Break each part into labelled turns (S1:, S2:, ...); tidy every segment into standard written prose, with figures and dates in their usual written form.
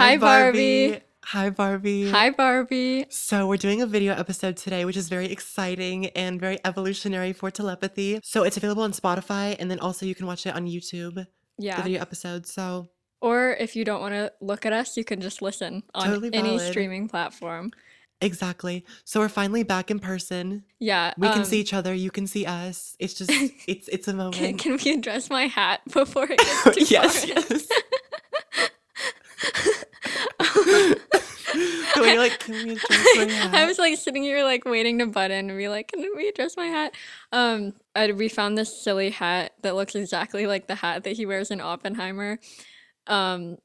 S1: Hi, Barbie.
S2: Hi, Barbie.
S1: Hi, Barbie.
S2: So, we're doing a video episode today, which is very exciting and very evolutionary for telepathy. So, it's available on Spotify, and then also you can watch it on YouTube, the
S1: Yeah.
S2: video episode. So,
S1: Or if you don't want to look at us, you can just listen on
S2: totally
S1: any
S2: valid.
S1: streaming platform.
S2: Exactly. So, we're finally back in person.
S1: Yeah.
S2: We can see each other. You can see us. It's just, it's a moment.
S1: Can we address my hat before it gets too
S2: Yes,
S1: far?
S2: yes. So you're like, can we address my hat?
S1: I was like sitting here like waiting to butt in and be like, can we address my hat? We found this silly hat that looks exactly like the hat that he wears in Oppenheimer, in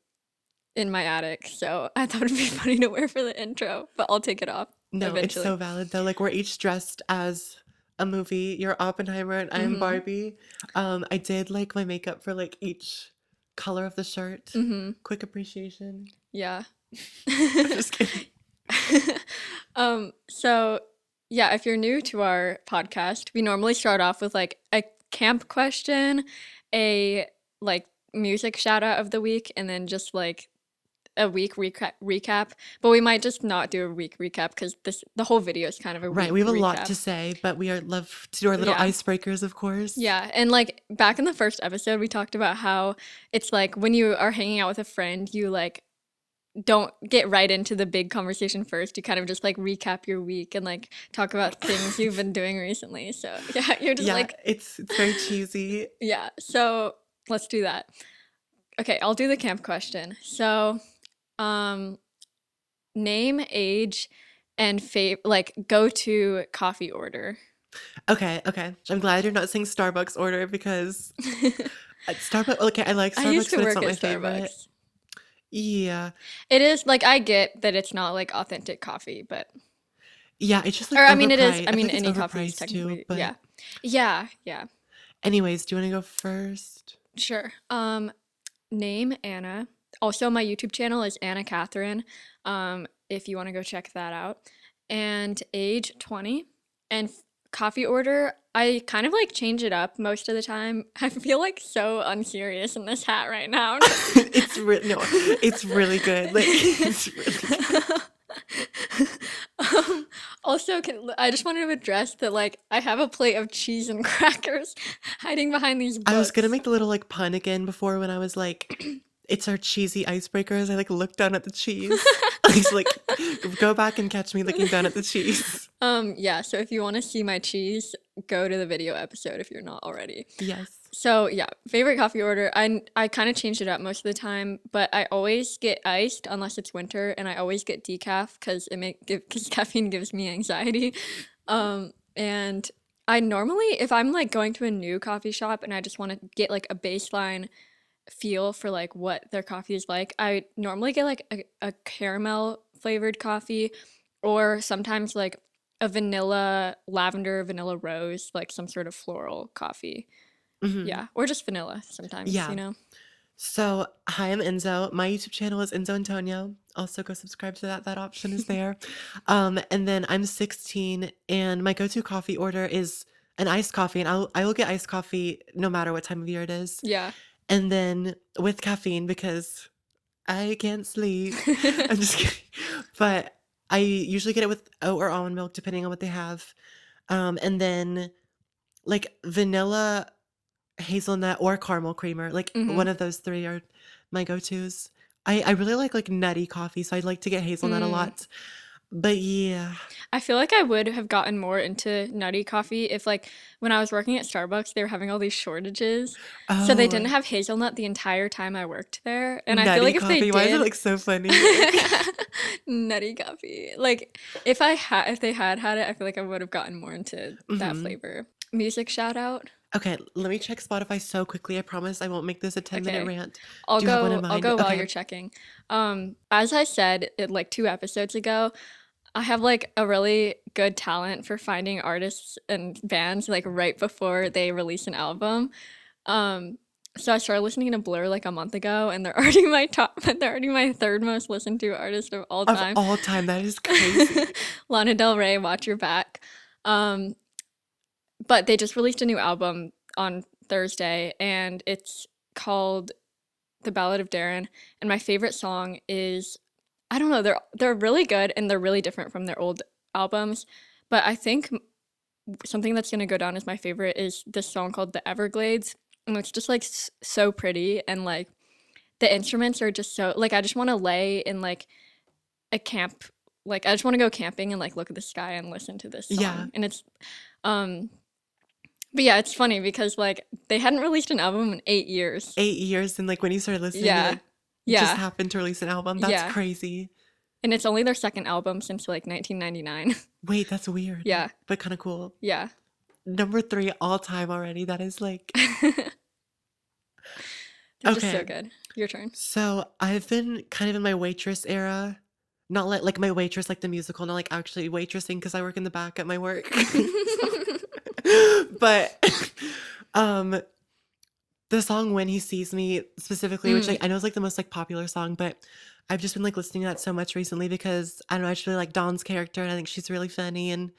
S1: my attic. So I thought it'd be funny to wear for the intro, but I'll take it off
S2: No,
S1: eventually.
S2: it's so valid though. Like we're each dressed as a movie. You're Oppenheimer and I'm Barbie. I did like my makeup for like each color of the shirt. Quick appreciation.
S1: Yeah.
S2: I'm just kidding.
S1: So yeah, if you're new to our podcast, we normally start off with like a camp question, a like music shout out of the week, and then just like a week recap. But we might just not do a week recap because the whole video is kind of a
S2: Right,
S1: week
S2: we have a
S1: recap.
S2: lot to say, but we love to do our little
S1: Yeah.
S2: icebreakers, of course.
S1: Yeah, and like back in the first episode, we talked about how it's like when you are hanging out with a friend, you like don't get right into the big conversation first. You kind of just like recap your week and like talk about things you've been doing recently. So yeah, you're just
S2: Yeah,
S1: like,
S2: it's very cheesy.
S1: yeah. So let's do that. Okay, I'll do the camp question. So, name, age, and like go-to coffee order.
S2: Okay. I'm glad you're not saying Starbucks order because Starbucks. Okay, I like
S1: I used
S2: Starbucks,
S1: to
S2: but it's
S1: work
S2: not my
S1: at
S2: favorite.
S1: Starbucks.
S2: Yeah,
S1: It is like I get that it's not like authentic coffee, but
S2: yeah, it's just like
S1: or I mean it is.
S2: overpriced.
S1: I
S2: feel
S1: mean
S2: like it's
S1: any coffee is
S2: overpriced
S1: technically
S2: too. But
S1: yeah.
S2: anyways, do you want to go first?
S1: Sure. Name Anna. Also, my YouTube channel is Anna Catherine. If you want to go check that out. And age 20. And coffee order, I kind of like change it up most of the time. I feel like so unserious in this hat right now.
S2: It's really good. Like it's really good.
S1: Also, I just wanted to address that like I have a plate of cheese and crackers hiding behind these books.
S2: I was gonna make the little like pun again before when I was like, it's our cheesy icebreakers. I like looked down at the cheese. I was like, go back and catch me looking down at the cheese.
S1: Yeah, so if you want to see my cheese, go to the video episode if you're not already.
S2: Yes.
S1: So yeah, favorite coffee order. I kind of changed it up most of the time, but I always get iced unless it's winter, and I always get decaf because caffeine gives me anxiety. And I normally, if I'm like going to a new coffee shop and I just want to get like a baseline feel for like what their coffee is like, I normally get like a caramel flavored coffee, or sometimes like a lavender vanilla rose, like some sort of floral coffee. Yeah, or just vanilla sometimes,
S2: Yeah.
S1: you know?
S2: So, hi, I'm Enzo. My YouTube channel is Enzo Antonio. Also, go subscribe to that. That option is there. And then I'm 16, and my go-to coffee order is an iced coffee, and I will get iced coffee no matter what time of year it is.
S1: Yeah.
S2: And then with caffeine because I can't sleep. I'm just kidding. But I usually get it with oat or almond milk, depending on what they have. And then like vanilla, hazelnut, or caramel creamer. Like one of those three are my go-tos. I really like nutty coffee, so I'd like to get hazelnut a lot. But yeah.
S1: I feel like I would have gotten more into nutty coffee if like when I was working at Starbucks, they were having all these shortages. So they didn't have hazelnut the entire time I worked there. And I feel
S2: Nutty
S1: like if they
S2: coffee. Why is it
S1: did
S2: like so funny?
S1: nutty coffee. Like if they had it, I feel like I would have gotten more into that flavor. Music shout out.
S2: Okay, let me check Spotify so quickly. I promise I won't make this a 10-minute
S1: Okay.
S2: rant.
S1: I'll
S2: Do you have one in
S1: go
S2: mind?
S1: while
S2: Okay.
S1: you're checking. As I said like 2 episodes ago, I have like a really good talent for finding artists and bands like right before they release an album. So I started listening to Blur like a month ago, and they're already my third most listened to artist of all
S2: Of
S1: time.
S2: all time, that is crazy.
S1: Lana Del Rey, Watch Your Back. But they just released a new album on Thursday, and it's called The Ballad of Darren, and my favorite song is, I don't know, they're really good and they're really different from their old albums, but I think something that's gonna go down as my favorite is this song called The Everglades, and it's just like so pretty, and like the instruments are just so like I just want to lay in like a camp, like I just want to go camping and like look at the sky and listen to this
S2: Yeah.
S1: song, and it's um but yeah, it's funny because like they hadn't released an album in 8 years.
S2: 8 years, and like when you started listening, you
S1: Yeah.
S2: like just
S1: Yeah.
S2: happened to release an album. That's
S1: Yeah.
S2: crazy.
S1: And it's only their second album since like 1999.
S2: Wait, that's weird.
S1: Yeah.
S2: But kind of cool.
S1: Yeah.
S2: Number 3 all time already. That is like
S1: They're just so
S2: okay.
S1: good. Your turn.
S2: So I've been kind of in my waitress era. Not like my waitress, like the musical, not like actually waitressing because I work in the back at my work. But the song When He Sees Me specifically, which like I know is like the most like popular song, but I've just been like listening to that so much recently because I don't know, I just really like Dawn's character and I think she's really funny, and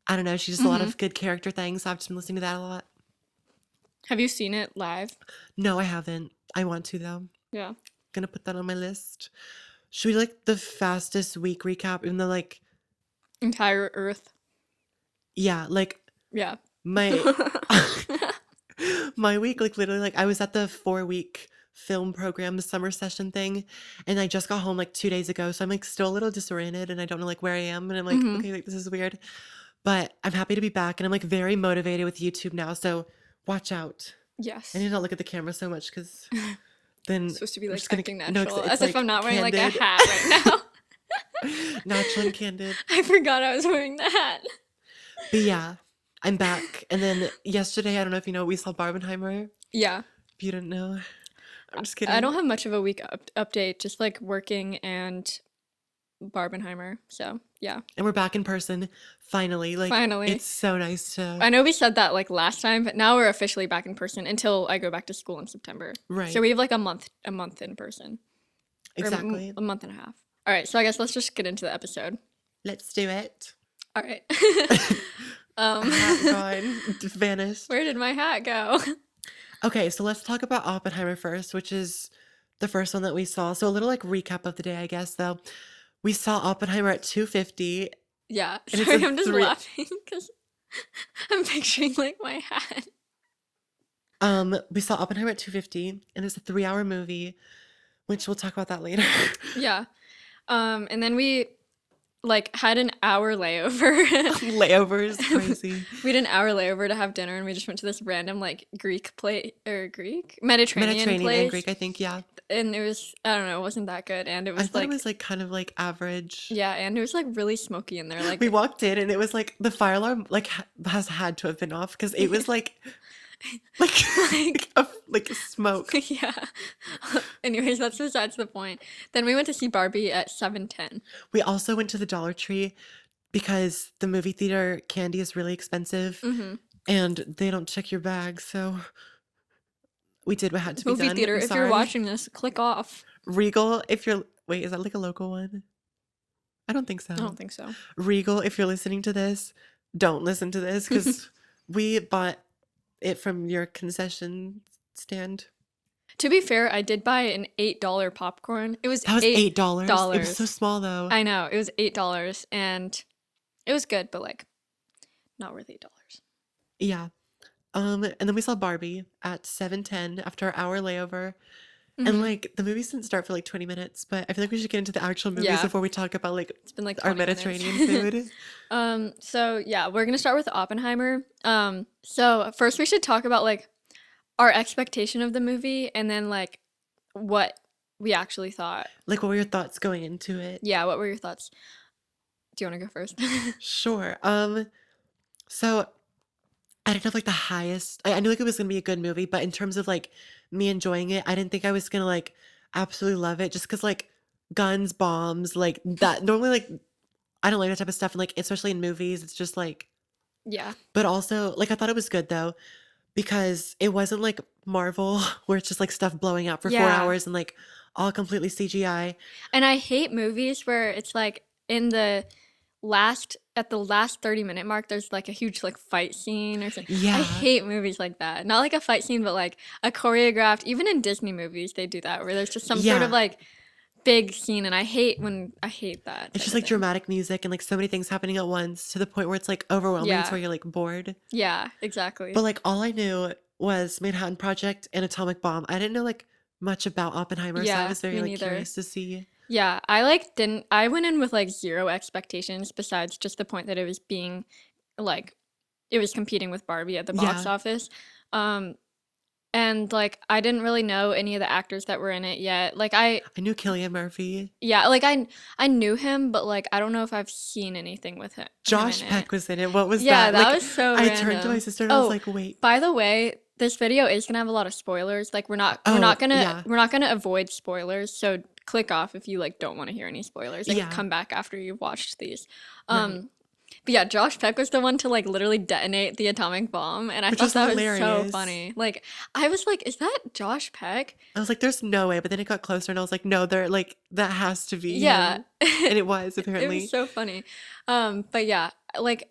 S2: I don't know, she's just a lot of good character things. So I've just been listening to that a lot.
S1: Have you seen it live?
S2: No, I haven't. I want to though.
S1: Yeah.
S2: Gonna put that on my list. Should we do, like the fastest week recap, even though like
S1: Entire Earth.
S2: yeah, like
S1: Yeah.
S2: my my week, like literally like I was at the 4-week film program, the summer session thing, and I just got home like 2 days ago, so I'm like still a little disoriented and I don't know like where I am, and I'm like okay, like this is weird, but I'm happy to be back, and I'm like very motivated with YouTube now, so watch out.
S1: Yes.
S2: I need to not look at the camera so much because then
S1: It's supposed to be
S2: I'm
S1: like
S2: just gonna
S1: acting
S2: no, 'cause
S1: natural,
S2: it's
S1: as if
S2: like
S1: I'm not wearing like a
S2: candid.
S1: hat right now.
S2: Natural and candid.
S1: I forgot I was wearing the hat.
S2: But yeah, I'm back. And then yesterday, I don't know if you know, we saw Barbenheimer.
S1: Yeah.
S2: If you didn't know, I'm just
S1: I
S2: kidding.
S1: don't have much of a week update, just like working and Barbenheimer. So yeah.
S2: And we're back in person, finally. Like,
S1: Finally.
S2: it's so nice to.
S1: I know we said that like last time, but now we're officially back in person until I go back to school in September.
S2: Right.
S1: So we have like a month in person. Or
S2: Exactly.
S1: a month and a half. All right, so I guess let's just get into the episode.
S2: Let's do it.
S1: All right.
S2: Hat gone, vanished.
S1: Where did my hat go?
S2: Okay, so let's talk about Oppenheimer first, which is the first one that we saw. So a little like recap of the day, I guess, though. We saw Oppenheimer at 2:50.
S1: Yeah,
S2: And it's
S1: sorry,
S2: a
S1: I'm just
S2: 3
S1: laughing because I'm picturing like my hat.
S2: We saw Oppenheimer at 2:50, and it's a 3-hour movie, which we'll talk about that later.
S1: Yeah. And then we like had an hour layover.
S2: Layover is crazy.
S1: We had an hour layover to have dinner, and we just went to this random like Mediterranean place.
S2: And Greek, I think, yeah.
S1: And it was, I don't know, it wasn't that good, and it
S2: I
S1: was
S2: thought
S1: like
S2: it was like kind of like average.
S1: yeah, and it was like really smoky in there. Like
S2: We walked in and it was like the fire alarm like has had to have been off because it was like like smoke.
S1: yeah. Anyways, that's besides the point. Then we went to see Barbie at 7:10.
S2: We also went to the Dollar Tree because the movie theater candy is really expensive and they don't check your bag, so we did what had to be
S1: Movie
S2: done.
S1: theater,
S2: I'm
S1: if you're
S2: sorry.
S1: watching this, click off.
S2: Regal, if you're wait, is that like a local one? I don't think so.
S1: I don't think so.
S2: Regal, if you're listening to this, don't listen to this because we bought it from your concession stand.
S1: To be fair, I did buy an $8 popcorn. It was
S2: That was $8. It was so small though.
S1: I know, it was $8 and it was good, but like not worth $8.
S2: Yeah. And then we saw Barbie at 7:10 after our hour layover. And like the movies didn't start for like 20 minutes, but I feel like we should get into the actual movies
S1: Yeah.
S2: before we talk about like
S1: It's been like
S2: our
S1: 20 minutes.
S2: Mediterranean food.
S1: So yeah, we're gonna start with Oppenheimer. So first we should talk about like our expectation of the movie and then like what we actually thought.
S2: Like, what were your thoughts going into it?
S1: Yeah, what were your thoughts? Do you want to go first?
S2: Sure. So I didn't have like the highest. I knew like it was gonna be a good movie, but in terms of like me enjoying it, I didn't think I was gonna like absolutely love it just because like guns, bombs, like that. Normally, like I don't like that type of stuff, and like especially in movies, it's just like.
S1: Yeah.
S2: But also, like I thought it was good though, because it wasn't like Marvel where it's just like stuff blowing out for 4
S1: Yeah.
S2: hours and like all completely CGI.
S1: And I hate movies where it's like in the at the last 30-minute mark, there's like a huge like fight scene or something. I
S2: Yeah.
S1: hate movies like that. Not like a fight scene, but like a choreographed, even in Disney movies, they do that where there's just some sort of
S2: Yeah.
S1: like big scene, and I hate that
S2: It's
S1: type
S2: just
S1: of
S2: like
S1: thing.
S2: dramatic music and like so many things happening at once to the point where it's like overwhelming to
S1: Yeah.
S2: where you're like bored.
S1: Yeah,
S2: But
S1: exactly.
S2: like all I knew was Manhattan Project and Atomic Bomb. I didn't know like much about Oppenheimer, so I
S1: Yeah,
S2: was very
S1: me
S2: like
S1: neither.
S2: curious to see.
S1: Yeah, I like didn't I went in with like zero expectations besides just the point that it was being like it was competing with Barbie at the box
S2: Yeah,
S1: office. Um and like I didn't really know any of the actors that were in it yet. Like
S2: I knew Killian Murphy.
S1: yeah, like I knew him, but like I don't know if I've seen anything with him in
S2: Josh
S1: it.
S2: Peck was in it. What was
S1: Yeah,
S2: that?
S1: that
S2: Like
S1: was so
S2: I turned to my
S1: random.
S2: sister and I was
S1: Oh,
S2: like, "Wait."
S1: by the way, this video is gonna have a lot of spoilers. Like
S2: Oh, yeah.
S1: we're not gonna avoid spoilers. So click off if you like don't want to hear any spoilers and
S2: Yeah,
S1: come back after you've watched these.
S2: right.
S1: Um, but yeah, Josh Peck was the one to like literally detonate the atomic bomb, and I
S2: Which
S1: thought
S2: was
S1: that was so
S2: hilarious.
S1: funny. Like I was like, is that Josh Peck?
S2: I was like, "There's no way," but then it got closer and I was like, "No, they're like that has to be
S1: Yeah,
S2: him." And it was
S1: it was
S2: apparently.
S1: so funny. But yeah, like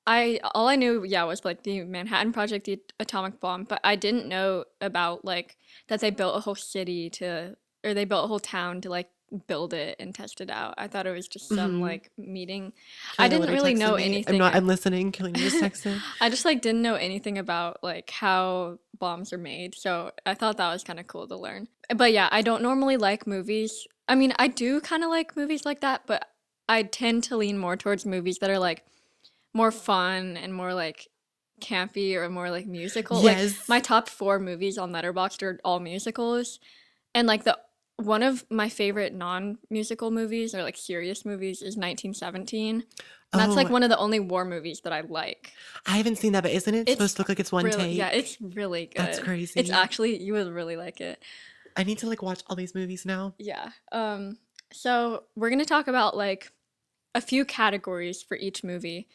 S1: I all I knew, yeah, was like the Manhattan Project, the atomic bomb, but I didn't know about like that they built a whole city to, or they built a whole town to like build it and test it out. I thought it was just some
S2: Mhm.
S1: like meeting. I
S2: Killian
S1: didn't
S2: literally
S1: really
S2: texted
S1: know
S2: me. I'm not.
S1: anything.
S2: I'm listening. Killian just texted.
S1: I just like didn't know anything about like how bombs are made, so I thought that was kind of cool to learn. But yeah, I don't normally like movies. I mean, I do kind of like movies like that, but I tend to lean more towards movies that are like more fun and more like campy or more like musical. Like
S2: Yes.
S1: my top 4 movies on Letterboxd are all musicals, and like the one of my favorite non-musical movies or like serious movies is 1917. And that's like
S2: Oh,
S1: one of the only war movies that I like.
S2: I haven't seen that, but isn't it
S1: It's
S2: supposed to look like it's one
S1: really, yeah,
S2: take?
S1: it's really
S2: That's
S1: good. It's
S2: crazy.
S1: actually, you would really like it.
S2: I need to like watch all these movies now.
S1: Yeah. So we're gonna talk about like a few categories for each movie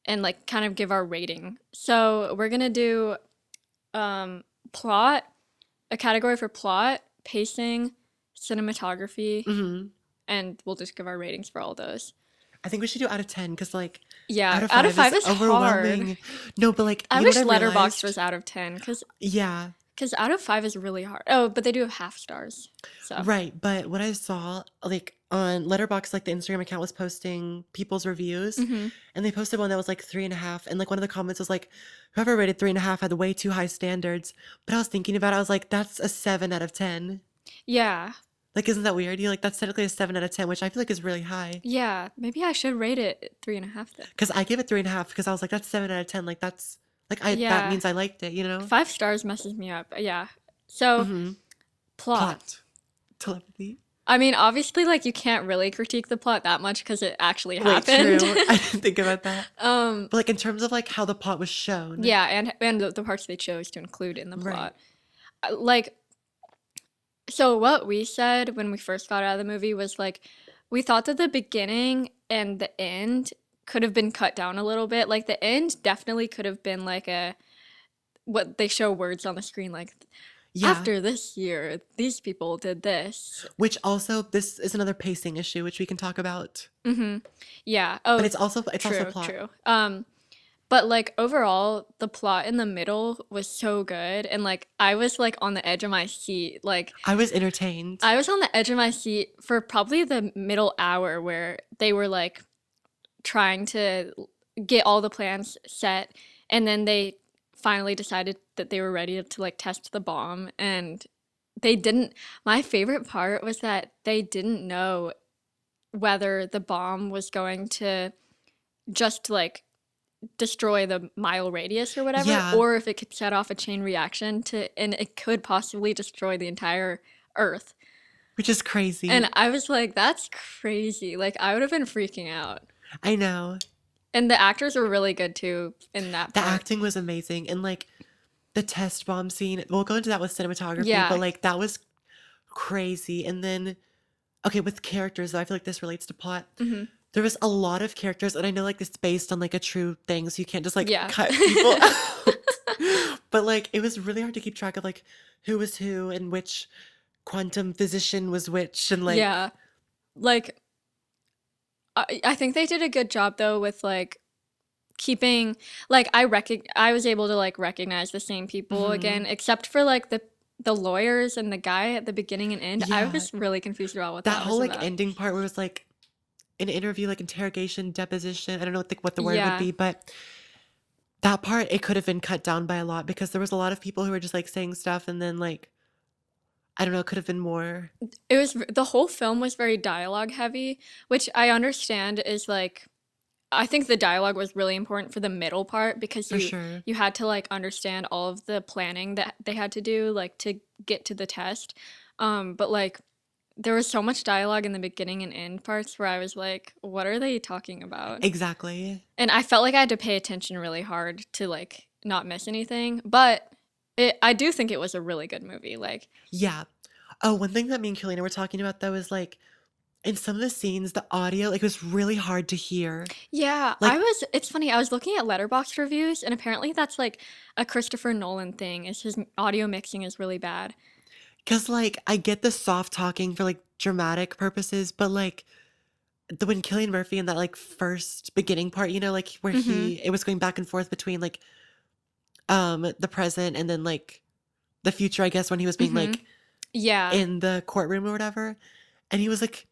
S1: and like kind of give our rating. So we're gonna do um plot, a category for plot, pacing, cinematography,
S2: Hmm.
S1: and we'll just give our ratings for all those.
S2: I think we should do out of 10 because like
S1: Yeah,
S2: out of
S1: out of
S2: 5 is
S1: 5 is hard.
S2: overwhelming. No, but like
S1: I
S2: you know what
S1: wish
S2: I
S1: Letterboxd was
S2: realized?
S1: out of 10
S2: Yeah,
S1: because out of 5 is really hard. Oh, but they do have half stars. So,
S2: right. But what I saw like on Letterboxd, like the Instagram account was posting people's reviews,
S1: hmm,
S2: and they posted one that was like 3.5, and like one of the comments was like, "Whoever rated 3.5 had way too high standards." But I was thinking about it, I was like, "That's a 7 out of 10."
S1: yeah,
S2: Like, isn't that weird? You like that's technically a 7 out of 10, which I feel like is really high.
S1: yeah. Maybe I should rate it 3.5 then.
S2: Because I give it 3.5 because I was like, that's 7 out of 10. Like that's like I that
S1: Yeah,
S2: means I liked it, you know?
S1: 5 stars messes me up. Yeah. So,
S2: Mm-hmm.
S1: plot.
S2: Plot. Telepathy.
S1: I mean, obviously, like you can't really critique the plot that much because it actually
S2: Wait,
S1: happened.
S2: true. I didn't think about that.
S1: um,
S2: But like in terms of like how the plot was shown.
S1: yeah, and the parts they chose to include in the
S2: Right.
S1: plot. Like, so what we said when we first got out of the movie was like, we thought that the beginning and the end could have been cut down a little bit. Like the end definitely could have been like a what they show words on the screen like
S2: Yeah.
S1: after this year these people did this.
S2: Which also this is another pacing issue which we can talk about.
S1: Mm-hmm. Yeah.
S2: But
S1: Oh,
S2: it's also
S1: true,
S2: plot.
S1: true. But like overall, the plot in the middle was so good, and like I was like on the edge of my seat. Like
S2: I was entertained.
S1: I was on the edge of my seat for probably the middle hour where they were like trying to get all the plans set, and then they finally decided that they were ready to like test the bomb, and they didn't. My favorite part was that they didn't know whether the bomb was going to just like destroy the mile radius or whatever,
S2: Yeah.
S1: or if it could set off a chain reaction to, and it could possibly destroy the entire Earth.
S2: Which is crazy.
S1: And I was like, that's crazy. Like, I would have been freaking out.
S2: I know.
S1: And the actors were really good too in that
S2: The
S1: part.
S2: acting was amazing. And like the test bomb scene, we'll go into that with cinematography,
S1: Yeah.
S2: but like that was crazy. And then, okay, with characters, though, I feel like this relates to plot.
S1: Hmm.
S2: There was a lot of characters, and I know like it's based on like a true thing, so you can't just like
S1: Yeah.
S2: cut people out. But like it was really hard to keep track of like who was who and which quantum physician was which, and like
S1: Yeah. Like, I think they did a good job though with like keeping like I was able to like recognize the same people
S2: Hmm.
S1: again, except for like the lawyers and the guy at the beginning and end. I
S2: Yeah,
S1: was really confused about what
S2: that
S1: that
S2: whole
S1: was
S2: like
S1: about.
S2: ending part where it was like an interview, like interrogation, deposition. I don't know what the word would
S1: Yeah.
S2: be, but that part it could have been cut down by a lot because there was a lot of people who were just like saying stuff, and then like I don't know, it could have been more.
S1: It was the whole film was very dialogue heavy, which I understand is like I think the dialogue was really important for the middle part because
S2: For sure.
S1: you had to like understand all of the planning that they had to do like to get to the test. But like there was so much dialogue in the beginning and end parts where I was like, what are they talking about?
S2: Exactly.
S1: And I felt like I had to pay attention really hard to like not miss anything. But I do think it was a really good movie. Like,
S2: Yeah. Oh, one thing that me and Kalina were talking about though is like in some of the scenes, the audio like it was really hard to hear.
S1: yeah,
S2: Like,
S1: it's funny, I was looking at letterbox reviews and apparently that's like a Christopher Nolan thing, is his audio mixing is really bad.
S2: cause like I get the soft talking for like dramatic purposes, but like the when Killian Murphy in that like first beginning part, you know, like where
S1: Mm-hmm.
S2: it was going back and forth between like the present and then like the future, I guess, when he was being
S1: Mm-hmm.
S2: like
S1: Yeah.
S2: in the courtroom or whatever. And he was like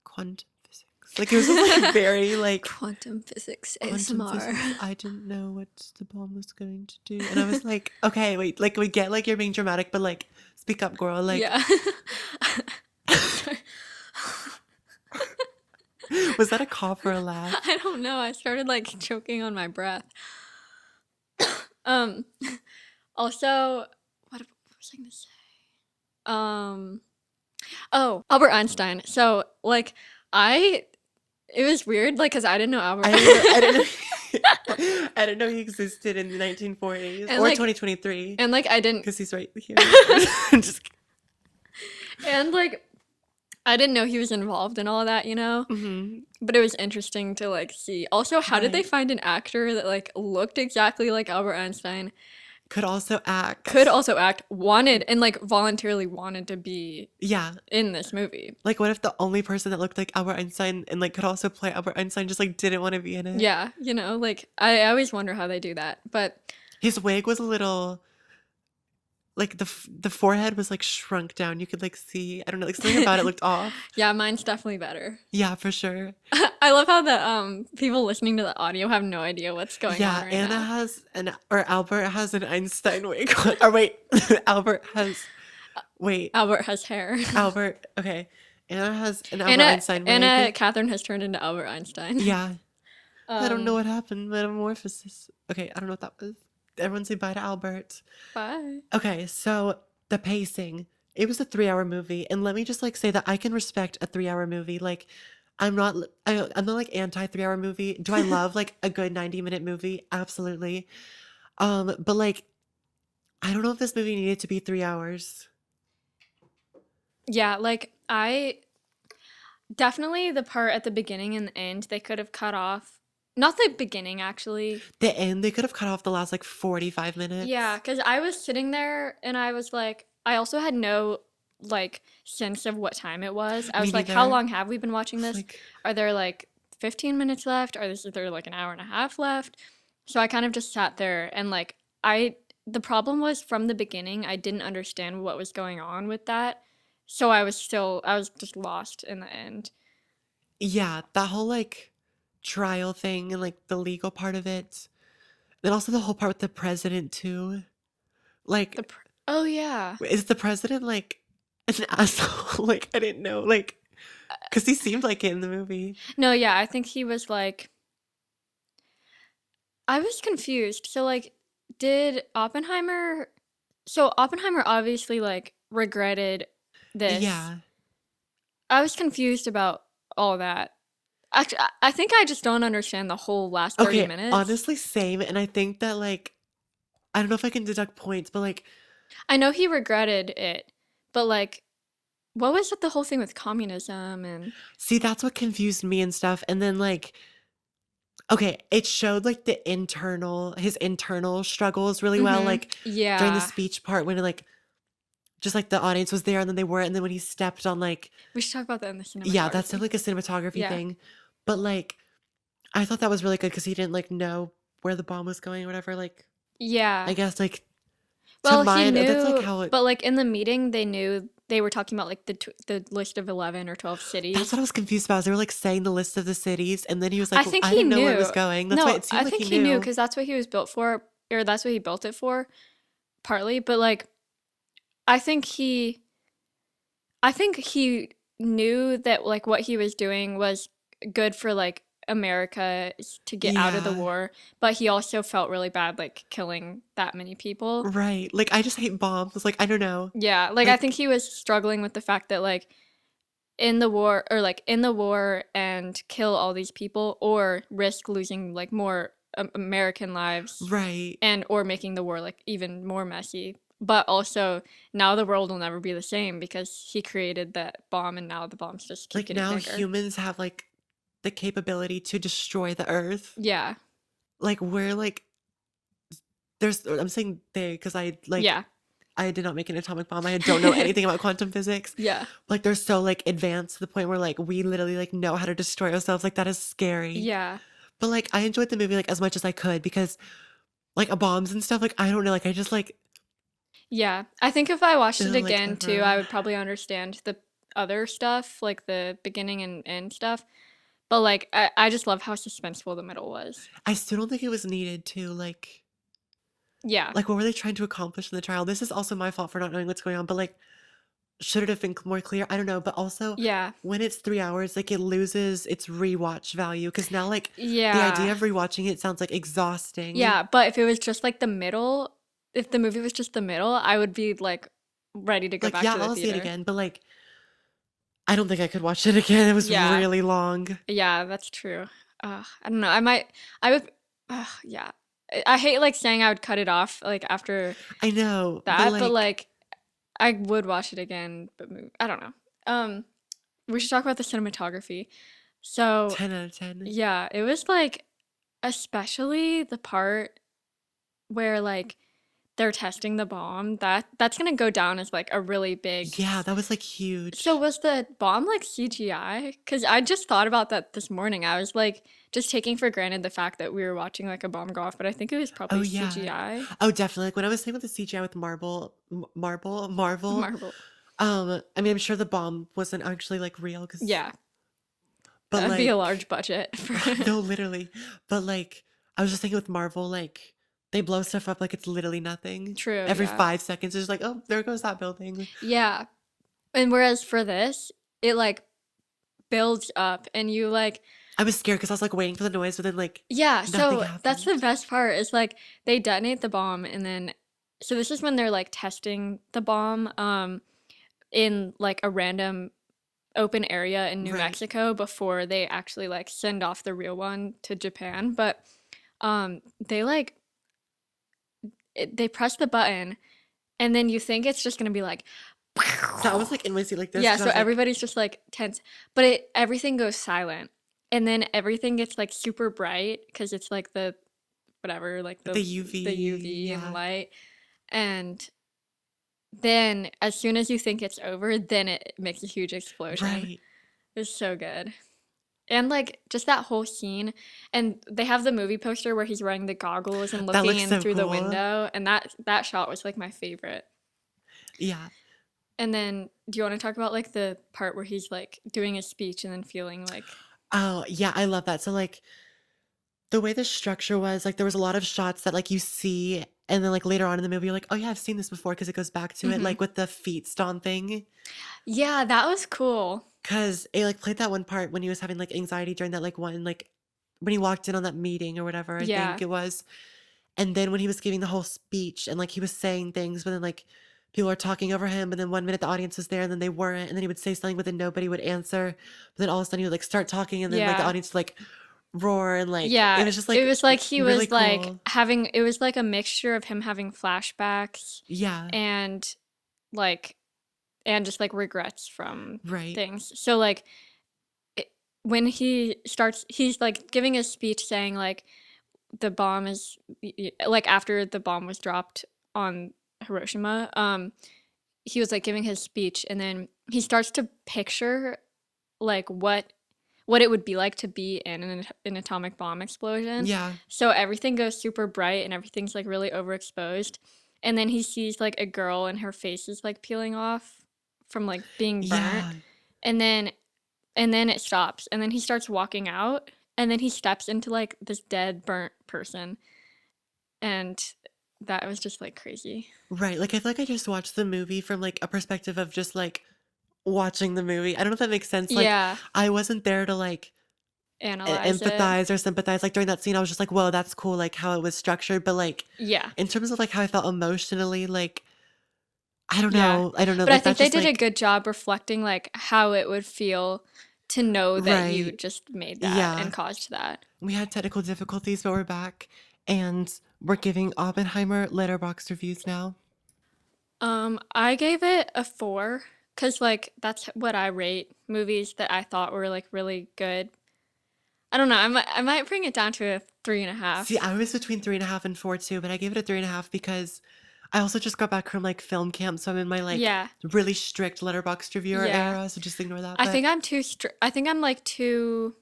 S2: quantum physics. Like it was just like very like
S1: Quantum physics
S2: quantum
S1: ASMR.
S2: physics. I didn't know what the bomb was going to do. And I was like, okay, wait, like we get like you're being dramatic, but like speak up, girl. Like
S1: Yeah. Sorry.
S2: was that a cough or a laugh?
S1: I don't know. I started like choking on my breath. Um Also, what was I gonna say? Um oh, Albert Einstein. So like I it was weird, like, cause I didn't know Albert.
S2: I didn't know I didn't know he existed in the 1940s
S1: and
S2: or
S1: like
S2: 2023
S1: and like I didn't
S2: because he's right here. I'm just
S1: and like I didn't know he was involved in all of that, you know?
S2: hmm.
S1: But it was interesting to like see. Also, how did they
S2: Right.
S1: find an actor that like looked exactly like Albert Einstein,
S2: Could also
S1: could
S2: act.
S1: also act, wanted and like voluntarily wanted to be
S2: Yeah.
S1: in this movie?
S2: Like what if the only person that looked like Albert Einstein and like could also play Albert Einstein just like didn't want to be in it?
S1: Yeah, you know, like I always wonder how they do that. But
S2: His wig was a little like the forehead was like shrunk down. You could like see, I don't know, like something about it looked off.
S1: yeah, mine's definitely better.
S2: Yeah, for sure.
S1: I love how the people listening to the audio have no idea what's going on
S2: Yeah,
S1: right
S2: Anna
S1: now.
S2: has an or Albert has an Einstein wig. Or wait, Albert has wait,
S1: Albert has hair.
S2: Albert. Okay. Anna has an Albert Einstein wig.
S1: Catherine has turned into Albert Einstein.
S2: Yeah. I don't know
S1: Um,
S2: what happened. Metamorphosis. Okay, I don't know what that was. Everyone say bye to Albert.
S1: bye.
S2: Okay, so the pacing. It was a 3-hour movie, and let me just like say that I can respect a 3-hour movie. Like, I'm not like anti 3-hour movie. Do I love like a good 90-minute movie? Absolutely. But like, I don't know if this movie needed to be 3 hours.
S1: Yeah, like I definitely the part at the beginning and the end they could have cut off. Not the beginning actually.
S2: The end, they could have cut off the last like 45
S1: Yeah,
S2: minutes.
S1: because I was sitting there and I was like, I also had no like sense of what time it was. I
S2: Me
S1: was like, how
S2: neither.
S1: long have we been watching this?
S2: Like,
S1: Are there like 15 minutes left? Is there like an hour and a half left? So I kind of just sat there and like the problem was from the beginning I didn't understand what was going on with that. So I was just lost in the end.
S2: yeah, that whole like trial thing and like the legal part of it. And also the whole part with the president too.
S1: The
S2: Like,
S1: pr- oh yeah.
S2: is the president like an asshole? Like, I didn't know. Like, because he seemed like it in the movie.
S1: No, yeah, I think he was like I was confused. So like did Oppenheimer so Oppenheimer obviously like regretted this.
S2: Yeah.
S1: I was confused about all that. Actually, I think I just don't understand the whole last 30
S2: Okay,
S1: minutes.
S2: honestly, same. And I think that like, I don't know if I can deduct points, but like,
S1: I know he regretted it, but like, what was with the whole thing with communism and
S2: see, that's what confused me and stuff. And then like, okay, it showed like his internal struggles really well.
S1: mm-hmm.
S2: Like during the
S1: Yeah.
S2: speech part when like just like the audience was there and then they weren't, and then when he stepped on like,
S1: We should talk about that in the
S2: yeah, that's
S1: cinematography.
S2: like a cinematography
S1: Yeah.
S2: thing. But like I thought that was really good because he didn't like know where the bomb was going or whatever. Like I
S1: Yeah.
S2: guess like to
S1: Well, he
S2: mine, that's like
S1: knew,
S2: how it.
S1: but like in the meeting, they knew they were talking about like the list of 11 or 12
S2: That's what I
S1: cities.
S2: was confused about. Is they were like saying the list of the cities, and then he was like,
S1: I
S2: well,
S1: think
S2: I
S1: he
S2: didn't know where it was
S1: knew.
S2: going. That's why
S1: No,
S2: it seemed
S1: I
S2: like
S1: think
S2: he
S1: he knew
S2: knew.
S1: because that's what he was built for, or that's what he built it for, partly. But like, I think he, I think he knew that like what he was doing was good for like America to get out of the
S2: Yeah,
S1: war, but he also felt really bad like killing that many people.
S2: right. Like I just hate bombs. Like I don't know.
S1: Yeah, like I think
S2: Like
S1: he was struggling with the fact that like in the war or like in the war and kill all these people or risk losing like more American lives
S2: right.
S1: and or making the war like even more messy. But also now the world will never be the same because he created that bomb and now the bombs just keep
S2: Like
S1: getting
S2: now
S1: bigger.
S2: humans have like the capability to destroy the earth.
S1: Yeah.
S2: Like we're like there's I'm saying they because
S1: Yeah.
S2: I did not make an atomic bomb. I don't know anything about quantum physics.
S1: Yeah.
S2: Like they're so like advanced to the point where like we literally like know how to destroy ourselves. Like that is scary.
S1: Yeah.
S2: But like I enjoyed the movie like as much as I could because like bombs and stuff, like I don't know, like I just like
S1: Yeah. I think if I watched it
S2: like
S1: again too, I would probably understand the other stuff, like the beginning and end stuff. But like I just love how suspenseful the middle was.
S2: I still don't think it was needed to
S1: Yeah.
S2: like what were they trying to accomplish in the trial? This is also my fault for not knowing what's going on, but like should it have been more clear? I don't know. But also
S1: Yeah.
S2: when it's 3 hours, like it loses its rewatch value because now like the idea
S1: Yeah.
S2: of rewatching it sounds like exhausting.
S1: Yeah, but if it was just like the middle, if the movie was just the middle, I would be like ready to go
S2: Like,
S1: back
S2: yeah,
S1: to the
S2: I'll see it
S1: theater.
S2: again, but like I don't think I could watch it again. It was
S1: Yeah.
S2: really long.
S1: Yeah, that's true. I don't know. I would, yeah. I hate like saying I would cut it off like after
S2: I know, but
S1: that, but
S2: like
S1: like I would watch it again, but I don't know. Um, we should talk about the cinematography. So,
S2: 10 out of 10.
S1: yeah, it was like especially the part where like they're testing the bomb. That's gonna go down as like a really big.
S2: Yeah, that was like
S1: So
S2: huge.
S1: was the bomb like CGI? Because I just thought about that this morning. I was like just taking for granted the fact that we were watching like a bomb go off, but I think it was
S2: Oh
S1: probably
S2: yeah.
S1: CGI.
S2: Oh, definitely. Like when I was saying with the CGI with Marvel,
S1: Marvel.
S2: I mean, I'm sure the bomb wasn't actually like real because,
S1: Yeah,
S2: but
S1: that would be a
S2: like,
S1: large budget for.
S2: no, literally. But like, I was just thinking with Marvel, like, they blow stuff up like it's literally nothing.
S1: True.
S2: Every
S1: Yeah.
S2: 5 seconds, it's just like, oh, there goes that building.
S1: Yeah. And whereas for this, it like builds up and you like
S2: I was scared because I was like waiting for the noise, but then like
S1: yeah,
S2: nothing
S1: so that's the
S2: happened.
S1: best part is like they detonate the bomb and then so this is when they're like testing the bomb in like a random open area in New
S2: Right.
S1: Mexico before they actually like send off the real one to Japan, but they like they press the button and then you think it's just going to be like
S2: So I was like in my seat like this
S1: yeah,
S2: because I
S1: so
S2: was like,
S1: everybody's just like tense, but everything goes silent, and then everything gets like super bright because it's like the whatever, like
S2: the
S1: the
S2: UV,
S1: UV and
S2: yeah,
S1: light, and then as soon as you think it's over, then it makes a huge explosion.
S2: right.
S1: It's so good, and like just that whole scene, and they have the movie poster where he's wearing the goggles and
S2: That
S1: looking
S2: looks
S1: in
S2: so
S1: through the
S2: cool.
S1: window, and that shot was like my favorite.
S2: Yeah.
S1: And then, do you want to talk about like the part where he's like doing a speech and then feeling like
S2: Oh, yeah, I love that. So like the way the structure was, like there was a lot of shots that like you see and then like later on in the movie you're like, "Oh yeah, I've seen this before" because it goes back to it
S1: hmm
S2: like with the feet stomping.
S1: yeah, that was cool.
S2: Cause it like played that one part when he was having like anxiety during that like one like when he walked in on that meeting or whatever, I think
S1: Yeah.
S2: it was. And then when he was giving the whole speech and like he was saying things, but then like people are talking over him, and then 1 minute the audience was there and then they weren't, and then he would say something, but then nobody would answer. But then all of a sudden he would like start talking and then like the
S1: Yeah.
S2: audience would like roar and like it
S1: Yeah.
S2: was just
S1: It
S2: like
S1: was like he
S2: really
S1: was like
S2: cool.
S1: having it was like a mixture of him having flashbacks
S2: Yeah,
S1: and like and just like regrets from
S2: right.
S1: things. So like it, when he starts he's like giving a speech saying like the bomb is like after the bomb was dropped on Hiroshima, he was like giving his speech, and then he starts to picture like what it would be like to be in an atomic bomb explosion.
S2: Yeah.
S1: So everything goes super bright and everything's like really overexposed. And then he sees like a girl and her face is like peeling off from like being burnt.
S2: Yeah.
S1: And then it stops. And then he starts walking out, and then he steps into like this dead burnt person. And that was just like crazy.
S2: Right. Like I feel like I just watched the movie from like a perspective of just like watching the movie. I don't know if that makes sense. Like
S1: Yeah,
S2: I wasn't there to like
S1: analyze it.
S2: empathize or sympathize. Like during that scene, I was just like, whoa, that's cool, like how it was structured. But like
S1: Yeah.
S2: in terms of like how I felt emotionally, like I don't
S1: Yeah.
S2: know. I don't know.
S1: But I
S2: Like
S1: think
S2: that's
S1: they
S2: just
S1: did a
S2: like
S1: good job reflecting like how it would feel to know that you
S2: right.
S1: just made that
S2: Yeah.
S1: and caused that.
S2: We had technical difficulties, but we're back. And we're giving Oppenheimer letterbox reviews now.
S1: I gave it a 4 because like that's what I rate movies that I thought were like really good. I don't know. I might bring it down to a
S2: See,
S1: 3.5.
S2: I was between 3.5 and 4 too, but I gave it a 3.5 because I also just got back from like film camp, so I'm in my like
S1: Yeah.
S2: really strict letterbox reviewer
S1: Yeah.
S2: era, so just ignore that.
S1: I
S2: But
S1: think I'm too I think I'm like too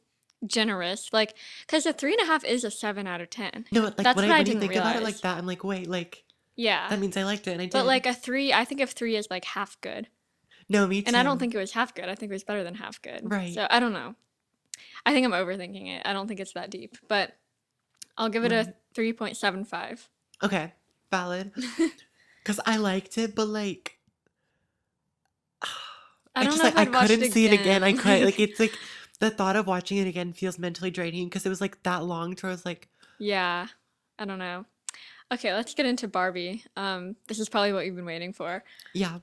S1: generous. Like, because a 3.5 is a 7 out of 10.
S2: no, like
S1: That's what I
S2: when you
S1: didn't
S2: think about it like
S1: realize.
S2: that, I'm like, wait, like
S1: Yeah.
S2: that means I liked it, and I
S1: But
S2: did.
S1: like a 3, I think of 3 as like half good.
S2: No, me
S1: And I don't
S2: too.
S1: think it was half good. I think it was better than half good.
S2: Right,
S1: So I don't know. I think I'm overthinking it. I don't think it's that deep. But I'll give it a
S2: right.
S1: 3.75.
S2: Okay, valid. Because I liked it, but like
S1: I
S2: I
S1: don't
S2: just
S1: know if
S2: like I
S1: I'd watch it
S2: couldn't see it again. I could
S1: again.
S2: like it's like the thought of watching it again feels mentally draining because it was like that long to where I was like,
S1: Yeah. I don't know. Okay, let's get into Barbie. This is probably what you've been waiting for.
S2: yeah.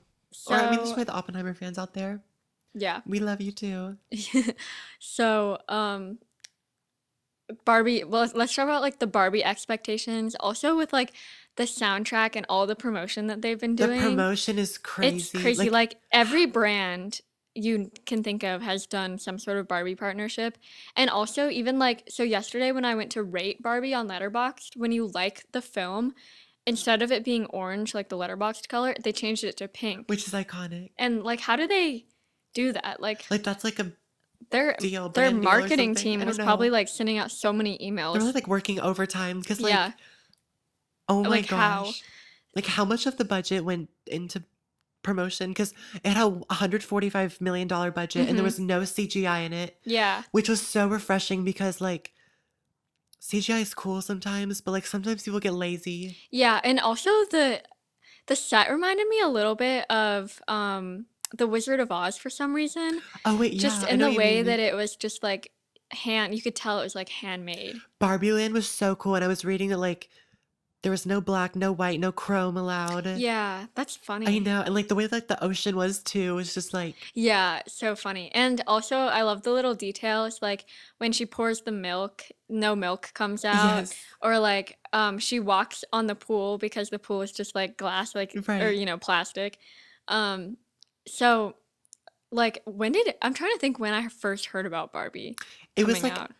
S2: Or I mean, there's
S1: So,
S2: probably the Oppenheimer fans out there.
S1: yeah.
S2: We love you too.
S1: So, Barbie, well, let's talk about like the Barbie expectations, also with like the soundtrack and all the promotion that they've been
S2: The
S1: doing.
S2: promotion is
S1: It's
S2: crazy.
S1: crazy.
S2: Like,
S1: Like every brand you can think of has done some sort of Barbie partnership. And also even like so yesterday when I went to rate Barbie on Letterboxd, when you like the film, instead of it being orange like the Letterboxd color, they changed it to pink.
S2: which is iconic.
S1: And like how do they do that? Like
S2: Like that's like a
S1: their
S2: deal,
S1: their
S2: brand deal or
S1: marketing
S2: something. I
S1: team
S2: don't
S1: was probably
S2: know.
S1: like sending out so many
S2: They're really
S1: emails.
S2: like working overtime because like,
S1: Yeah.
S2: oh my
S1: Like how?
S2: gosh, like how much of the budget went into promotion? Because it had a $145 million budget and there
S1: Mhm.
S2: was no CGI in it,
S1: Yeah.
S2: which was so refreshing because like CGI is cool sometimes, but like sometimes people get lazy.
S1: Yeah, and also the set reminded me a little bit of The Wizard of Oz for some reason.
S2: Oh wait,
S1: Just
S2: yeah, I
S1: in
S2: know
S1: the
S2: what you
S1: way
S2: mean.
S1: that it was just like you could tell it was like handmade.
S2: Barbie Land was so cool, and I was reading that like there was no black, no white, no chrome allowed.
S1: Yeah, that's
S2: I
S1: funny.
S2: know, and like the way like the ocean was too was just like
S1: Yeah, so funny. And also I love the little details like when she pours the milk, no milk comes out,
S2: yes,
S1: or like she walks on the pool because the pool is just like glass like or
S2: right.
S1: plastic. Um so like I'm trying to think when I first heard about Barbie
S2: It was
S1: coming
S2: like
S1: out.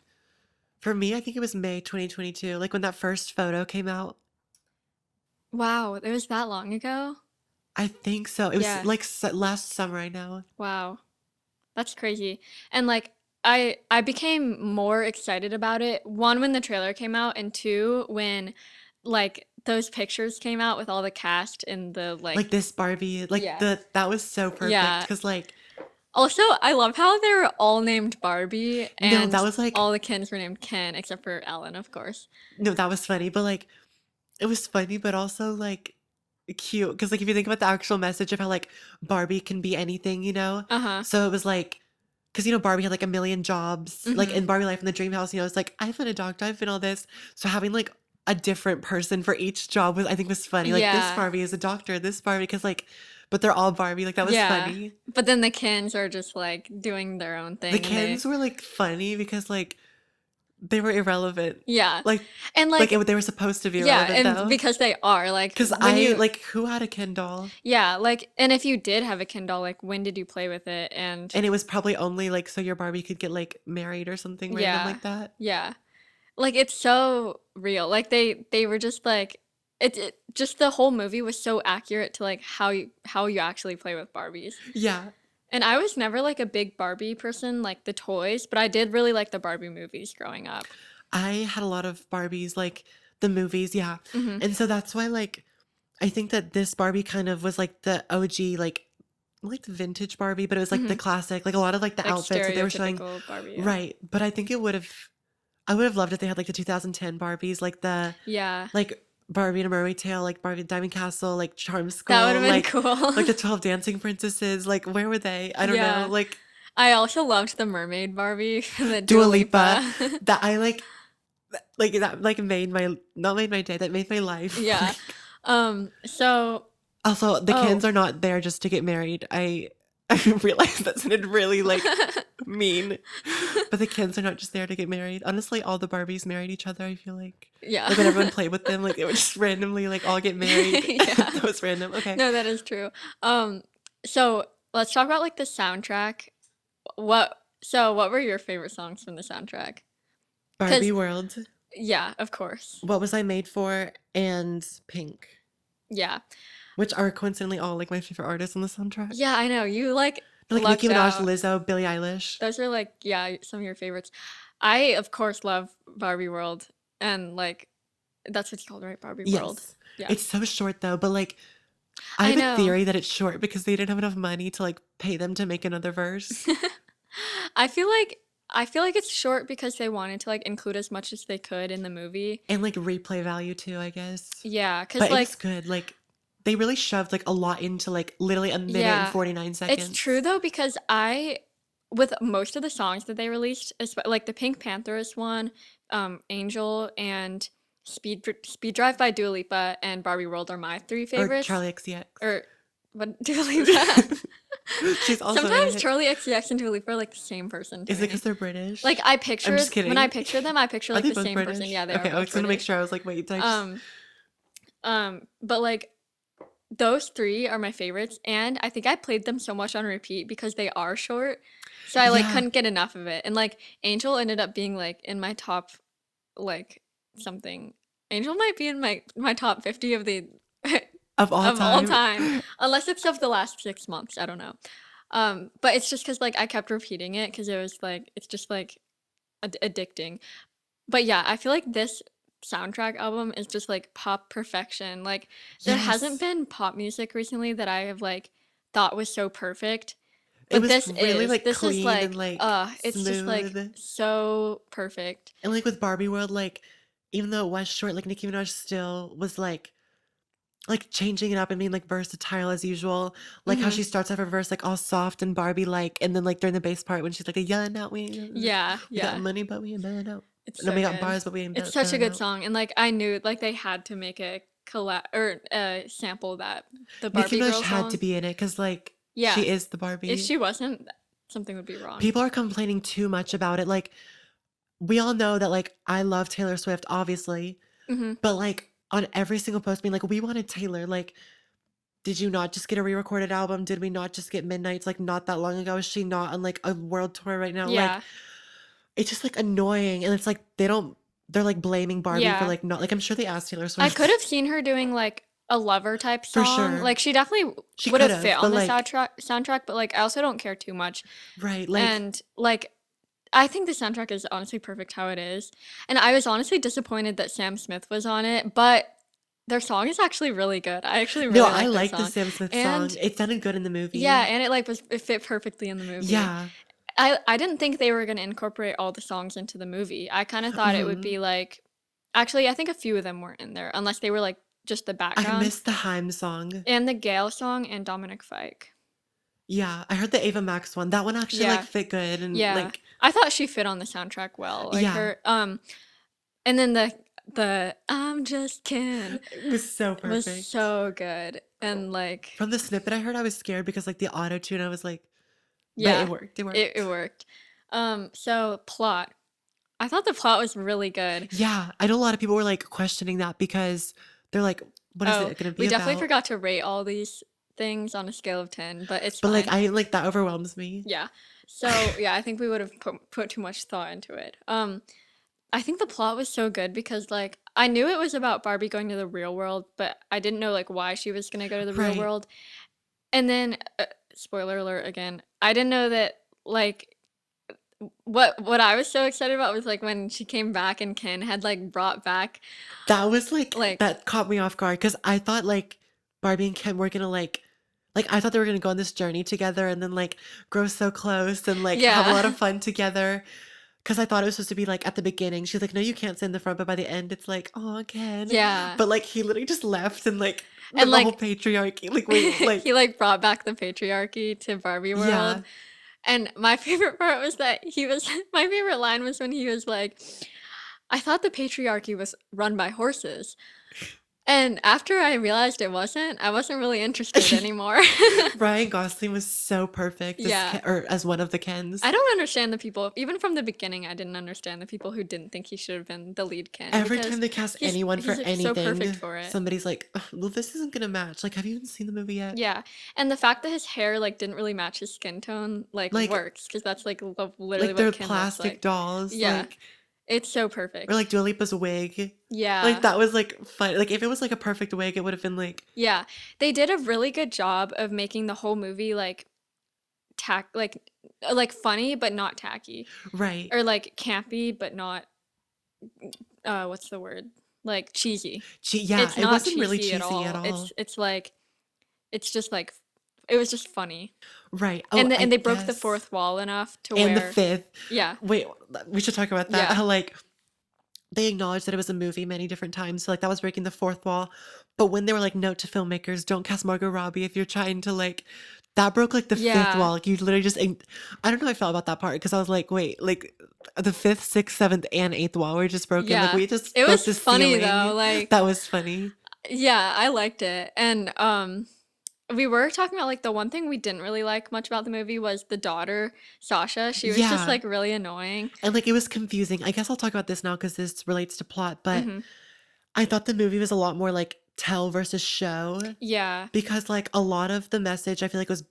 S2: for me, I think it was May 2022, like when that first photo came out.
S1: Wow, it was that long ago?
S2: I think so. It was
S1: Yeah.
S2: like last summer, I know.
S1: Wow. That's crazy. And like I became more excited about it. One, when the trailer came out, and two, when like those pictures came out with all the cast and the
S2: Like
S1: like
S2: this Barbie, like
S1: yeah.
S2: that was so perfect
S1: Yeah.
S2: because like
S1: Also, I love how they were all named Barbie
S2: no, that
S1: and
S2: was like
S1: all the Kens were named Ken except for Ellen, of course.
S2: no, that was funny, but like it was funny, but also like cute because like if you think about the actual message of how like Barbie can be anything, you know?
S1: Uh-huh.
S2: So it was like because you know Barbie had like a million jobs, like
S1: Mm-hmm.
S2: in Barbie Life in the Dream House, you know, it's like I've been a doctor, I've been all this. So having like a different person for each job was I think was funny. Like this
S1: Yeah.
S2: Barbie is a doctor, this Barbie because like but they're all Barbie. Like that was
S1: Yeah.
S2: funny.
S1: But then the Kens are just like doing their own
S2: The
S1: thing and
S2: Kens were like funny because like they were irrelevant.
S1: yeah.
S2: Like
S1: And
S2: they were supposed to be
S1: yeah,
S2: irrelevant
S1: and
S2: though.
S1: because they are like
S2: Because
S1: when
S2: I
S1: you
S2: like who had a Ken doll?
S1: yeah, like and if you did have a Ken doll, like when did you play with it? And
S2: And it was probably only like so your Barbie could get like married or something random
S1: yeah.
S2: like that.
S1: Yeah. Like it's so real. Like they were just like just the whole movie was so accurate to like how you actually play with Barbies.
S2: Yeah.
S1: And I was never like a big Barbie person, like the toys, but I did really like the Barbie movies growing up.
S2: I had a lot of Barbies, like the movies, yeah.
S1: Hmm.
S2: And so that's why, like, I think that this Barbie kind of was like the OG, like the vintage Barbie, but it was like the
S1: Hmm.
S2: classic, like a lot of like the
S1: Like
S2: outfits that they were showing.
S1: stereotypical Barbie, yeah.
S2: Right. But I would have loved if they had like the 2010 Barbies, like
S1: Yeah,
S2: like Barbie and a Mermaid Tale, like Barbie Diamond Castle, like Charm
S1: that would
S2: School,
S1: have been cool.
S2: like the 12 Dancing Princesses. Like, where were they? I don't know.
S1: Yeah.
S2: Like
S1: I also loved the mermaid Barbie, the
S2: Dua
S1: Dua
S2: Lipa,
S1: Lipa.
S2: that I like that like made my not made my day, that made my life.
S1: Yeah. So,
S2: Also, the Kens
S1: oh.
S2: are not there just to get married. I realized that sounded really like mean, but the Kens are not just there to get married. Honestly, all the Barbies married each other. I feel
S1: Yeah.
S2: like when everyone played with them, like they would just randomly like all get married.
S1: Yeah.
S2: That was random. Okay,
S1: No, that is true. So let's talk about like the soundtrack. What were your favorite songs from the soundtrack?
S2: Barbie
S1: Because
S2: World.
S1: yeah, of course.
S2: What Was I Made For? And Pink,
S1: Yeah.
S2: which are coincidentally all like my favorite artists on the soundtrack.
S1: Yeah, I know. You like
S2: Like Nicki
S1: lucked
S2: Minaj,
S1: out.
S2: Lizzo, Billie Eilish.
S1: Those are like, yeah, some of your favorites. I of course love Barbie World and like that's what it's called, right? Barbie World.
S2: Yes.
S1: Yeah.
S2: It's so short though, but like I
S1: I
S2: have a
S1: know.
S2: theory that it's short because they didn't have enough money to like pay them to make another verse.
S1: I feel like I feel like it's short because they wanted to like include as much as they could in the movie.
S2: And like replay value too, I guess.
S1: Yeah, cuz
S2: But it was
S1: like
S2: good. Like they really shoved like a lot into like literally a minute and
S1: yeah,
S2: 49
S1: it's true
S2: seconds.
S1: though because I with most of the songs that they released, like the Pink Pantheress one, Angel and Speed Drive by Dua Lipa and Barbie World are my three
S2: Or
S1: favorites.
S2: Charlie XCX.
S1: Or what Dua Lipa?
S2: She's also in
S1: Sometimes
S2: it.
S1: Charlie XCX and Dua Lipa are like the same person to
S2: Is it because
S1: me.
S2: they're British?
S1: Like
S2: I'm just
S1: when I
S2: kidding.
S1: picture them, I picture
S2: Are
S1: like
S2: they
S1: the
S2: both
S1: same person.
S2: British?
S1: Yeah, they are
S2: Okay, I
S1: both
S2: was gonna make
S1: British.
S2: sure. I was like, wait, did I just
S1: Um, but like those three are my favorites, and I think I played them so much on repeat because they are short, so I like
S2: Yeah,
S1: couldn't get enough of it. And like Angel ended up being like in my top like something. Angel might be in my top 50 of the
S2: of all
S1: of all
S2: time.
S1: time, unless it's of the last 6 months. I don't know. But it's just because like I kept repeating it because it was like it's just like addicting. But yeah, I feel like this soundtrack album is just like pop perfection. Like there hasn't
S2: Yes.
S1: been pop music recently that I have like thought was so perfect.
S2: It
S1: But
S2: was really like
S1: this is
S2: clean and
S1: like
S2: like
S1: it's just like
S2: smooth.
S1: so perfect.
S2: And like with Barbie World, like even though it was short, like Nicki Minaj still was like changing it up and being like versatile as usual. Like how
S1: Hmm.
S2: she starts off her verse like all soft and Barbie like, and then like during the bass part when she's like, yeah, now
S1: Yeah,
S2: we got
S1: yeah.
S2: money, but we ain't bad out.
S1: It's
S2: No,
S1: so
S2: we got
S1: good.
S2: bars, but we ain't
S1: It's such a
S2: bad
S1: good
S2: out.
S1: song and like I knew like they had to make a collab or sample that the
S2: Nicki
S1: Barbie
S2: Minaj
S1: girl
S2: had to
S1: song.
S2: be in it because like
S1: Yeah.
S2: she is the
S1: If
S2: Barbie.
S1: she wasn't, something would be wrong.
S2: People are complaining too much about it. Like we all know that like I love Taylor Swift, obviously,
S1: Hmm.
S2: but like on every single post being like, we wanted Taylor, like did you not just get a re-recorded album? Did we not just get Midnights like not that long ago? Is she not on like a world tour right now? Like
S1: Yeah.
S2: it's just like annoying and it's like they're like blaming Barbie for
S1: Yeah.
S2: like not like I'm sure they asked Taylor
S1: I could
S2: Swift
S1: have seen her doing like a lover type
S2: for
S1: song.
S2: sure.
S1: Like she definitely
S2: She
S1: would
S2: could
S1: have fit
S2: have, but
S1: on the
S2: like
S1: soundtrack, but like I also don't care too much.
S2: right, like
S1: And like I think the soundtrack is honestly perfect how it is. And I was honestly disappointed that Sam Smith was on it, but their song is actually really good. I actually
S2: no,
S1: really
S2: I
S1: like their
S2: like the
S1: song.
S2: Sam Smith song.
S1: And
S2: It sounded good in the
S1: yeah,
S2: movie.
S1: and it like it fit perfectly in the movie.
S2: Yeah.
S1: I didn't think they were going to incorporate all the songs into the movie. I kind of thought it would
S2: Hmm.
S1: be like actually I think a few of them weren't in there unless they were like just the
S2: I
S1: background.
S2: missed the Haim song.
S1: And the Gale song and Dominic Fike.
S2: Yeah, I heard the Ava Max one. That one actually like
S1: Yeah.
S2: fit good and
S1: Yeah.
S2: like
S1: I thought she fit on the soundtrack well. Like
S2: yeah,
S1: her and then the I'm just kidding
S2: it was so
S1: was
S2: perfect.
S1: so good. And like
S2: From the snippet I heard, I was scared because like the auto tune, I was like, but
S1: yeah,
S2: it worked. It
S1: it
S2: worked.
S1: worked. So plot. I thought the plot was really good.
S2: Yeah, I know a lot of people were like questioning that because they're like, what is
S1: Oh,
S2: it going to be
S1: we definitely
S2: about?
S1: forgot to rate all these things on a scale of 10, but it's
S2: But like,
S1: fine.
S2: I like that overwhelms me.
S1: Yeah. So, yeah, I think we would have put too much thought into it. I think the plot was so good because like I knew it was about Barbie going to the real world, but I didn't know like why she was gonna go to the real
S2: Right.
S1: world. And then, spoiler alert again, I didn't know that like what I was so excited about was like when she came back and Ken had like brought back
S2: That was, like
S1: like
S2: that caught me off guard because I thought, like, Barbie and Ken were gonna, I thought they were gonna go on this journey together and then, like, grow so close and, like, have a lot
S1: yeah
S2: of fun together. Because I thought it was supposed to be, like, at the beginning, she's like, "No, you can't sit in the front," but by the end, it's like, "Aw, Ken."
S1: yeah
S2: But, like, he literally just left and, like,
S1: and
S2: the whole
S1: like
S2: patriarchy, like, wait, like
S1: he like brought back the patriarchy to Barbie world.
S2: yeah.
S1: And my favorite part was that he was my favorite line was when he was like, I thought the patriarchy was run by horses. And after I realized it wasn't, I wasn't really interested anymore.
S2: Ryan Gosling was so perfect as
S1: Yeah.
S2: Ken or as one of the Kens.
S1: I don't understand the people, even from the beginning, I didn't understand the people who didn't think he should have been the lead Ken
S2: Every
S1: because
S2: time they cast
S1: he's
S2: anyone for
S1: he's like so perfect
S2: anything,
S1: for it.
S2: somebody's like, "Ugh, well, this isn't gonna match." Like, have you even seen the movie yet?
S1: Yeah. And the fact that his hair like didn't really match his skin tone like
S2: Like
S1: works because that's like literally
S2: like
S1: what
S2: they're
S1: Ken looks
S2: plastic
S1: like.
S2: dolls,
S1: Yeah.
S2: like
S1: It's so
S2: or
S1: perfect.
S2: like Dua Lipa's wig. Like
S1: Yeah.
S2: that was like fun. Like if it was like a perfect wig, it would have been like
S1: Yeah. They did a really good job of making the whole movie like tack like funny but not tacky.
S2: right.
S1: Or like campy but not what's the word? Like cheesy.
S2: Yeah,
S1: It's
S2: it
S1: not
S2: wasn't really
S1: cheesy at
S2: cheesy at
S1: all.
S2: all.
S1: It's like it's just like it was just funny.
S2: Right. Oh,
S1: And
S2: I
S1: they broke the
S2: guess.
S1: fourth wall enough to
S2: And the
S1: where
S2: fifth.
S1: yeah.
S2: Wait, we should talk about that.
S1: Yeah.
S2: How like they acknowledged that it was a movie many different times. So like that was breaking the fourth wall. But when they were like, note to filmmakers, don't cast Margot Robbie if you're trying to like that broke like the fifth
S1: Yeah.
S2: wall. Like you literally just I don't know how I felt about that part because I was like, wait, like the fifth, sixth, seventh, and eighth wall were just broken. Like
S1: Yeah.
S2: we just
S1: It
S2: broke
S1: was
S2: the
S1: funny though.
S2: ceiling.
S1: Like
S2: That was funny.
S1: yeah, I liked it. And we were talking about like the one thing we didn't really like much about the movie was the daughter, Sasha. She was just
S2: Yeah.
S1: like really annoying.
S2: And like it was confusing. I guess I'll talk about this now because this relates to plot, but
S1: Hmm.
S2: I thought the movie was a lot more like tell versus show
S1: Yeah.
S2: because like a lot of the message I feel like was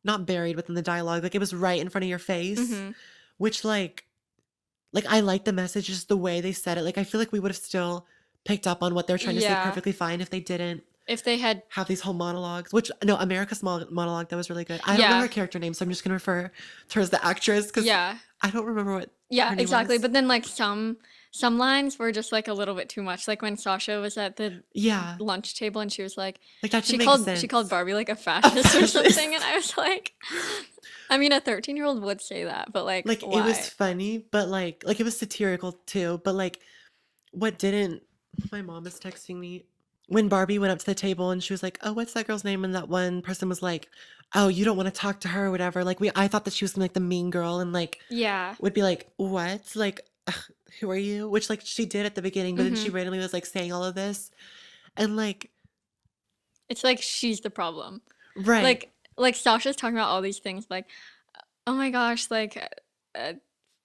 S2: not buried within the dialogue. Like it was right in front of your face,
S1: Hmm.
S2: which like I like the message, just the way they said it. Like I feel like we would have still picked up on what they're trying to say
S1: Yeah.
S2: perfectly fine if they didn't
S1: If they had
S2: have these whole monologues. Which no, America's monologue that was really good. I don't know
S1: yeah.
S2: her character name, so I'm just gonna refer to her as the actress because
S1: Yeah.
S2: I don't remember what
S1: Yeah,
S2: her name
S1: exactly.
S2: was.
S1: But then like some lines were just like a little bit too much. Like when Sasha was at the
S2: Yeah,
S1: lunch table and she was like
S2: like that didn't make
S1: she called
S2: sense.
S1: Barbie like a
S2: A
S1: fascist or
S2: fascist.
S1: something and I was like I mean a 13-year-old would say that, but like
S2: Like it was
S1: why?
S2: funny, but like it was satirical too. But like what didn't my mom is texting me when Barbie went up to the table and she was like, "Oh, what's that girl's name?" And that one person was like, "Oh, you don't want to talk to her or whatever." Like I thought that she was gonna be like the mean girl and like
S1: Yeah.
S2: would be like, "What? Like, ugh, who are you?" Which like she did at the beginning, but then she
S1: Mhm.
S2: randomly was like saying all of this and like
S1: It's like she's the problem.
S2: right,
S1: Like Sasha's talking about all these things like oh my gosh, like uh,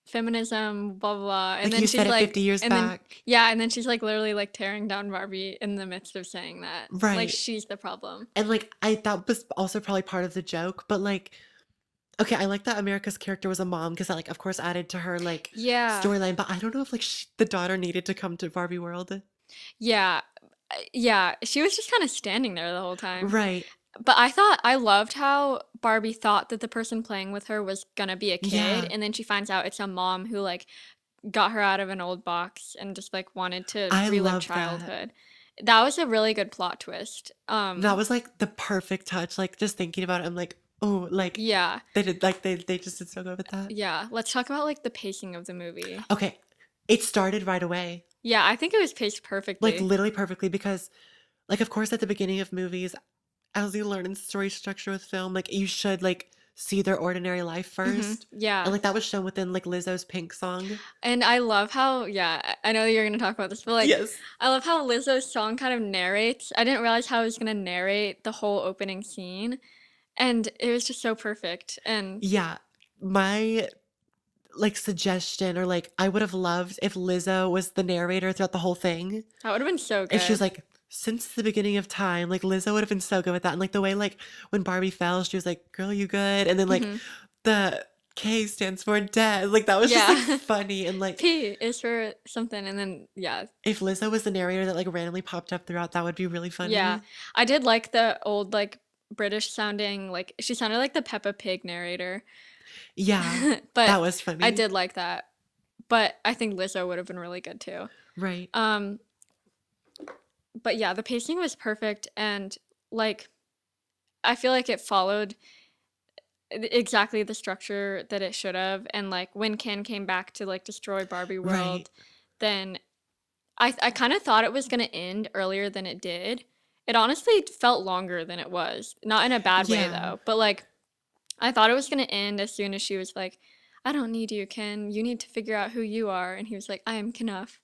S1: feminism, blah blah blah. And
S2: like
S1: then
S2: you
S1: she's
S2: said it
S1: like
S2: 50 years
S1: and then
S2: back,
S1: yeah, and then she's like literally like tearing down Barbie in the midst of saying that. Like
S2: right?
S1: she's the problem.
S2: And like I that was also probably part of the joke, but like okay, I like that America's character was a mom because that, like, of course, added to her like
S1: Yeah.
S2: storyline. But I don't know if like the daughter needed to come to Barbie World,
S1: Yeah. Yeah, she was just kind of standing there the whole time.
S2: right?
S1: But I loved how Barbie thought that the person playing with her was gonna be a kid,
S2: Yeah,
S1: and then she finds out it's a mom who like got her out of an old box and just like wanted to
S2: I
S1: relive
S2: love that.
S1: childhood. That was a really good plot twist.
S2: That was like the perfect touch. Like just thinking about it, I'm like, oh, like
S1: Yeah.
S2: they did like they just did so good with that.
S1: Yeah. Let's talk about like the pacing of the movie.
S2: Okay, it started right away,
S1: Yeah, I think it was paced
S2: like
S1: perfectly.
S2: literally perfectly because, like, of course, at the beginning of movies, as you learn in story structure with film, like you should like see their ordinary life first, and
S1: Yeah.
S2: like that was shown within like Lizzo's Pink song.
S1: And I love how, yeah, I know that you're gonna talk about this, but like,
S2: Yes.
S1: I love how Lizzo's song kind of narrates. I didn't realize how it was gonna narrate the whole opening scene, and it was just so perfect. And
S2: Yeah, my like suggestion or like I would have loved if Lizzo was the narrator throughout the whole thing.
S1: that would have been so
S2: If she was
S1: good.
S2: like, since the beginning of time, like Lizzo would have been so good with that. And like the way like when Barbie fell, she was like, "Girl, you good?" And then like
S1: Hmm.
S2: the K stands for dead. Like, that was just, like,
S1: Yeah.
S2: funny, and, like,
S1: P is for something, and then yeah.
S2: if Lizzo was the narrator that, like, randomly popped up throughout, that would be really
S1: Yeah.
S2: funny.
S1: I did like the old, like, British sounding, like, she sounded like the Peppa Pig narrator.
S2: Yeah,
S1: But
S2: that was
S1: I
S2: funny.
S1: did like that. But I think Lizzo would have been really good too.
S2: Right.
S1: But yeah, the pacing was perfect, and like I feel like it followed exactly the structure that it should have. And like when Ken came back to like destroy Barbie
S2: Right.
S1: World, then I kind of thought it was gonna end earlier than it did. It honestly felt longer than it was. Not in a bad way
S2: Yeah.
S1: though, but like I thought it was gonna end as soon as she was like, I don't need you, Ken. You need to figure out who you are. And he was like, I am Knuff.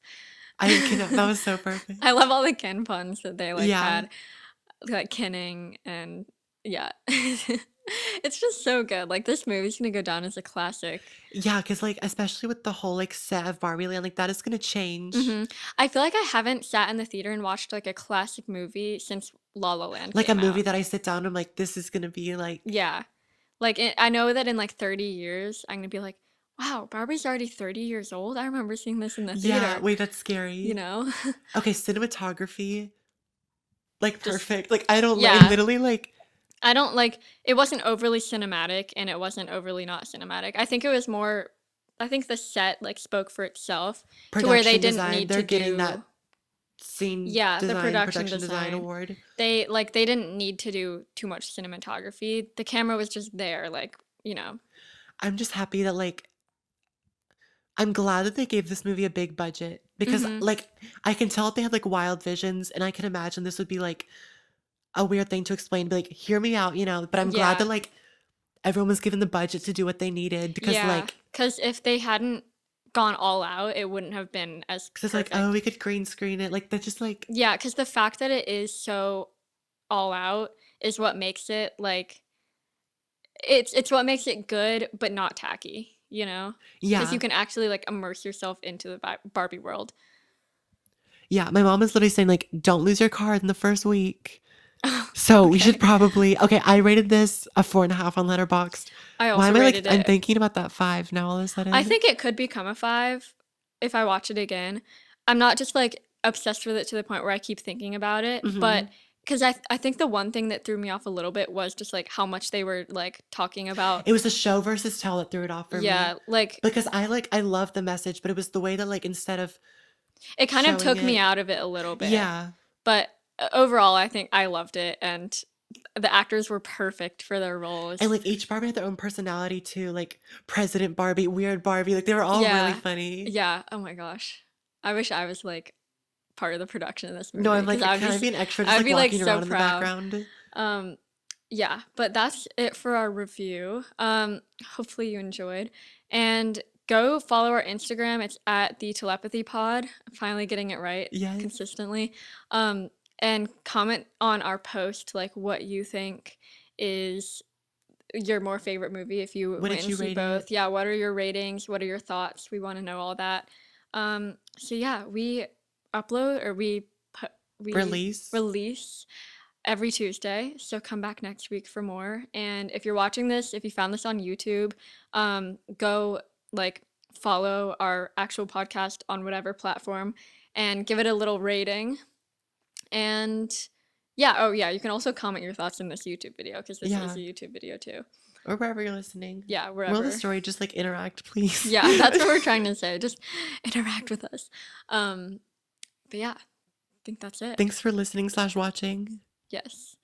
S2: I am Kidnap. That was so perfect.
S1: I love all the Ken puns that they like
S2: Yeah.
S1: had, like Kenning and yeah. It's just so good. Like this movie's gonna go down as a classic.
S2: Yeah, because, like, especially with the whole, like, set of Barbie Land, like, that is gonna change.
S1: I feel like I haven't sat in the theater and watched like a classic movie since La La Land
S2: Like, a
S1: came
S2: movie
S1: out.
S2: that I sit down and I'm like, "This is gonna be, like."
S1: Yeah. Like I know that in like 30 years, I'm gonna be like, wow, Barbie's already 30 years old. I remember seeing this in the
S2: Yeah,
S1: theater,
S2: wait, that's
S1: you
S2: scary.
S1: know?
S2: Okay, cinematography, like,
S1: Just,
S2: perfect. Like, I don't like,
S1: yeah.
S2: literally, like,
S1: I don't like it wasn't overly cinematic and it wasn't overly not cinematic. I think it was more I think the set like spoke for itself to where they
S2: production
S1: didn't
S2: design,
S1: need to
S2: they're getting that
S1: do
S2: scene
S1: yeah, the
S2: design,
S1: production
S2: production design
S1: design.
S2: award.
S1: They didn't need to do too much cinematography. The camera was just there like, you know.
S2: I'm just happy that, like, I'm glad that they gave this movie a big budget because,
S1: Mhm.
S2: like, I can tell that they had, like, wild visions, and I can imagine this would be, like, a weird thing to explain, be like, "Hear me out," you know? But I'm glad that,
S1: Yeah.
S2: like, everyone was given the budget to do what they needed because,
S1: Yeah.
S2: like,
S1: Cuz if they hadn't gone all out, it wouldn't have been as
S2: 'cause it's like, "Oh,
S1: perfect.
S2: we could green screen it." Like, that just, like.
S1: Yeah, cuz the fact that it is so all out is what makes it like it's what makes it good but not tacky, you know? Cuz you
S2: Yeah.
S1: can actually like immerse yourself into the Barbie world.
S2: Yeah, my mom is literally saying, like, "Don't lose your card in the first week." So, we should
S1: Okay.
S2: probably okay, I rated this a 4.5 on Letterboxd.
S1: I
S2: Why
S1: also
S2: am I, like
S1: rated
S2: I'm
S1: it.
S2: thinking about that 5 now all of a
S1: I
S2: sudden.
S1: think it could become a 5 if I watch it again. I'm not just like obsessed with it to the point where I keep thinking about it, but
S2: Mhm.
S1: because I think the one thing that threw me off a little bit was just like how much they were like talking about.
S2: It was the show versus tell that threw it off for me.
S1: Yeah, like
S2: Because I love the message, but it was the way that, like, instead of
S1: it kind of
S2: showing
S1: took me
S2: it.
S1: out of it a little bit.
S2: Yeah.
S1: But overall, I think I loved it, and the actors were perfect for their roles.
S2: And, like, each Barbie had their own personality too, like, President Barbie, Weird Barbie, like, they were all really
S1: Yeah,
S2: funny.
S1: yeah. Oh my gosh, I wish I was like part of the production of this
S2: No,
S1: movie
S2: I'm
S1: because
S2: like, "Can I be an extra just,
S1: I would
S2: like,
S1: be like
S2: walking
S1: so
S2: around in the
S1: proud.
S2: background?"
S1: Um, yeah, but that's it for our review. Hopefully you enjoyed. And go follow our Instagram. It's at the telepathy pod. I'm finally getting it right
S2: Yes.
S1: consistently. And comment on our post like what you think is your more favorite movie if you
S2: What
S1: went
S2: did
S1: and
S2: you
S1: see
S2: rate it?
S1: both. Yeah, what are your ratings? What are your thoughts? We want to know all that. So yeah, we upload or we
S2: Release?
S1: release every Tuesday. So come back next week for more. And if you're watching this, if you found this on YouTube, go like follow our actual podcast on whatever platform and give it a little rating. And yeah, oh yeah, you can also comment your thoughts in this YouTube video because this is
S2: Yeah.
S1: a YouTube video too.
S2: Or wherever you're listening.
S1: Yeah,
S2: Moral of the
S1: wherever.
S2: story, just, like, interact, please.
S1: Yeah, that's what we're trying to say. Just interact with us. But yeah, I think that's it.
S2: Thanks for listening/watching.
S1: Yes.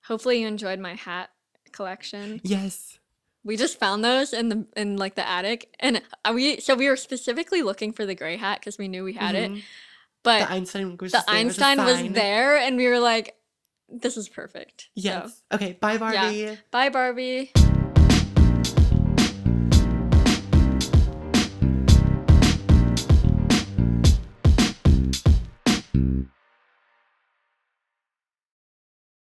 S1: Hopefully you enjoyed my hat collection.
S2: Yes.
S1: We just found those in like the attic, and we were specifically looking for the gray hat because we knew we had it,
S2: Mhm. The
S1: but
S2: Einstein was
S1: the
S2: just there as a
S1: Einstein was
S2: sign.
S1: there, and we were like, "This is perfect." So
S2: Yes. Okay, bye,
S1: yeah,
S2: Barbie.
S1: bye Barbie.